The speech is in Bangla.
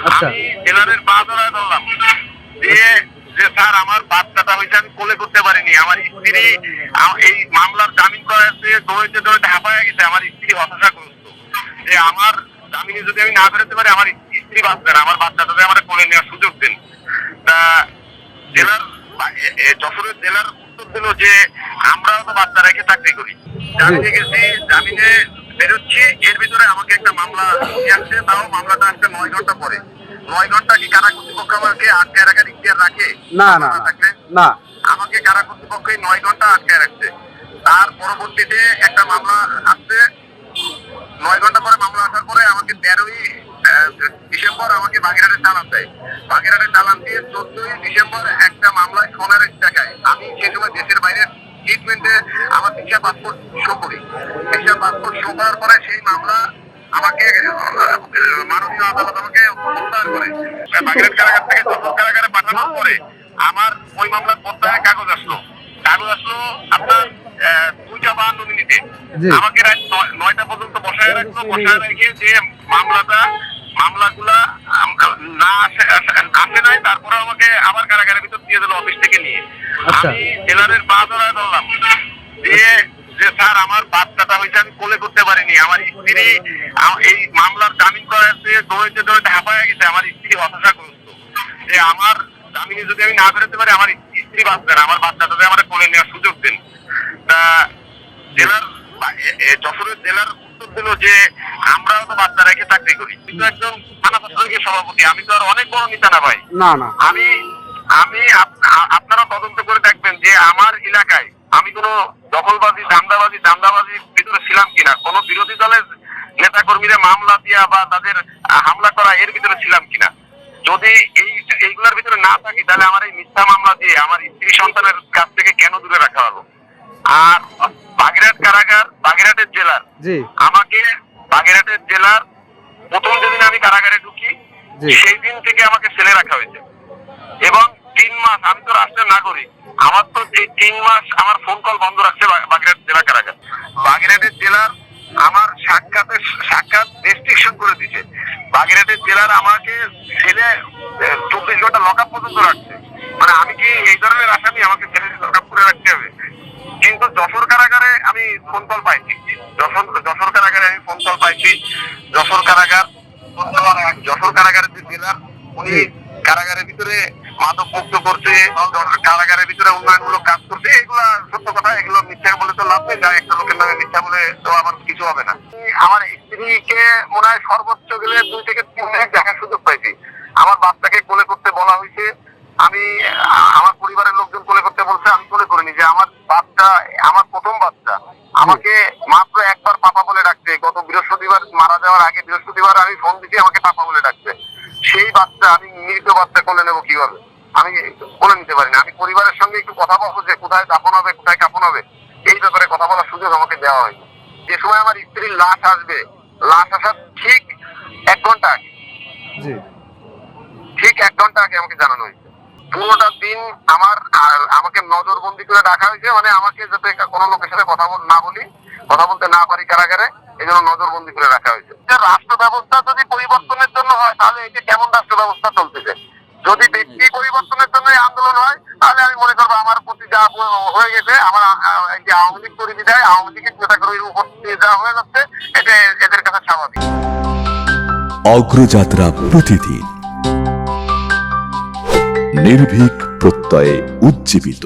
আচ্ছা, আমি জেলারের পা ধরায় ধরলাম দিয়ে যে স্যার আমার বাচ্চাটা হয়েছে আমি কোলে করতে পারিনি, আমার স্ত্রী এই মামলার জামিন করাতে দৌড়াইতে দৌড়াইতে হাঁপায় গেছে, আমার স্ত্রী হতাশাগ্রস্ত যে আমার জামিনে যদি আমি না বেরোতে পারি আমার স্ত্রী বাঁচবে না, আমার বাচ্চাটাকে আমার কোলে নেওয়ার সুযোগ দিন। তা জেলার যশোরের জেলার উত্তর দিল যে আমরাও তো বাচ্চা রেখে চাকরি করি, জামিনে গেছি, জামিনে বেরোচ্ছি, এর ভিতরে আমাকে একটা মামলা আসছে, তাও মামলাটা আসছে 9 ঘন্টা পরে। 9 ঘন্টা কি কারা কর্তৃপক্ষ আমাকে আটকে রাখার ইতিহাস রাখে? না না না, আমাকে কারা কর্তৃপক্ষ 9 ঘন্টা আটকে রাখছে। তার পরবর্তীতে একটা মামলা আসছে, 9 ঘন্টা পরে মামলা আসার পরে আমাকে 13ই ডিসেম্বর আমাকে বাগেরহাটে চালান দেয়। বাগেরহাটে চালান দিয়ে 14ই ডিসেম্বর একটা মামলায় সোনার টাকায় আমি সেই সময় দেশের বাইরে ট্রিটমেন্টে আমার ভিসা পাসপোর্ট শো করি। ভিসা পাসপোর্ট শো করার পরে সেই মামলা আমাকে মাননীয় আদালত আমাকে প্রত্যাহার করে বাগেরহাট কারাগার থেকে যশোর কারাগারে পাঠানোর পরে আমার ওই মামলার প্রত্যাহার কাগজ আসলো আপনার 2:52 মিনিটে। আমাকে রাত 9টা পর্যন্ত বসায় রাখলো, বসায় রেখে যে মামলাগুলা না আসে নাই, তারপরে আমাকে আবার কারাগারের ভিতর দিয়ে দিল অফিস থেকে নিয়ে। আমি জেলারের পা ধরায় ধরলাম দিয়ে যে স্যার আমার বাচ্চাটা হয়েছে আমি কোলে করতে পারিনি, আমার স্ত্রী এই মামলার জামিন করাতে দৌড়াইতে দৌড়াইতে হাঁপায় গেছে, আমার স্ত্রী হতাশাগ্রস্ত যে আমার জামিনে যদি আমি না বেরোতে পারি আমার স্ত্রী বাঁচবে না, আমার বাচ্চাটাকে আমার কোলে নেওয়ার সুযোগ দিন। তা যশোরের জেলার উত্তর দিল যে আমরাও তো বাচ্চা রেখে চাকরি করি, কিন্তু একজন থানা প্রশাসনের সভাপতি, আমি তো আর অনেক বড় নেতা না ভাই। না না, আমি আপনারা তদন্ত করে দেখবেন যে আমার এলাকায় আমি কোনো দখলবাজি দান্দাবাজির ভিতরে ছিলাম কিনা, কোন বিরোধী দলের নেতা কর্মীরা মামলা দিয়া বা তাদের হামলা করা এর ভিতরে ছিলাম কিনা। যদি এইগুলোর ভিতরে না থাকি তাহলে আমার এই মিথ্যা মামলা দিয়ে আমার স্ত্রী সন্তানের কাছ থেকে কেন দূরে রাখা হলো? আর বাগেরহাট কারাগার বাগেরহাটের জেলার আমাকে বাগেরহাটের জেলার প্রথম যেদিন আমি কারাগারে ঢুকি সেই দিন থেকে আমাকে সেলে রাখা হয়েছে এবং 3 মাস, আমি তো রাষ্ট্রের নাগরিক, আমার তো এই 3 মাস আমার ফোন কল বন্ধ রাখছে বাগেরহাট জেলা কারাগার। বাগেরহাটের জেলার আমার সাক্ষাৎ রেস্ট্রিকশন করে দিছে। বাগেরহাটের জেলার আমাকে ছেলে 24 ঘন্টা লকআপ পর্যন্ত রাখছে। মানে আমি কি এই ধরনের আসামি, আমাকে ছেলে লকআপ করে রাখতে হবে? কিন্তু যশোর কারাগারে আমি ফোন কল পাইছি, যশোর কারাগারে আমি ফোন কল পাইছি। যশোর কারাগারের যে জেলার উনি কারাগারের ভিতরে মাদক মুক্ত করছে, কারাগারের ভিতরে উন্নয়নমূলক কাজ করছে, এগুলো সত্য কথা, এগুলো মিথ্যা বলে তো লাভ নেই, যা একটা লোকের নামে মিথ্যা বলে তো আমার কিছু হবে না। আমার স্ত্রীকে মনে হয় সর্বোচ্চ গেলে 2 থেকে 3 মিনিট দেখার সুযোগ পাইছি। আমার বাচ্চাকে কোলে করতে বলা হয়েছে, আমি আমার পরিবারের লোকজন কোলে করতে বলছে, আমি কোলে করিনি। যে আমার বাচ্চা, আমার প্রথম বাচ্চা, আমাকে মাত্র একবার পাপা বলে ডাকছে। গত বৃহস্পতিবার মারা যাওয়ার আগে বৃহস্পতিবার আমি ফোন দিচ্ছি, আমাকে পাপা বলে ডাকছে। সেই বাচ্চা, আমি মৃত বাচ্চা কোলে নেবো কিভাবে? আমি কোলে নিতে পারি না। আমি পরিবারের সঙ্গে একটু কথা বলবো যে কোথায় দাফন হবে, কোথায় কাফন হবে, এই ব্যাপারে কথা বলার সুযোগ আমাকে দেওয়া হয়নি। যে সময় আমার স্ত্রীর লাশ আসবে, লাশ আসার ঠিক 1 ঘন্টা আগে, ঠিক 1 ঘন্টা আগে আমাকে জানানো হয়েছে। পুরোটা দিন আমাকে নজরবন্দি করে রাখা হয়েছে, মানে আমাকে যাতে কোনো লোকের সাথে কথা বলতে না পারি কারাগারে, এই জন্য নজরবন্দি করে রাখা হয়েছে। রাষ্ট্র ব্যবস্থা যদি পরিবর্তনের জন্য হয় তাহলে এটা কেমন রাষ্ট্র ব্যবস্থা চলতেছে? যদি ব্যক্তি পরিবর্তনের জন্য আন্দোলন হয় তাহলে আমি মনে করবো আমার প্রতি যা হয়ে গেছে, আমার যে আওয়ামী লীগ করে বিদায়, আওয়ামী লীগের নেতাকর্মীর উপর দিয়ে যা হয়ে যাচ্ছে, এটা এদের কাছে স্বাভাবিক। অগ্রযাত্রা প্রতিদিন, নির্ভীক প্রত্যয়ে উজ্জীবিত।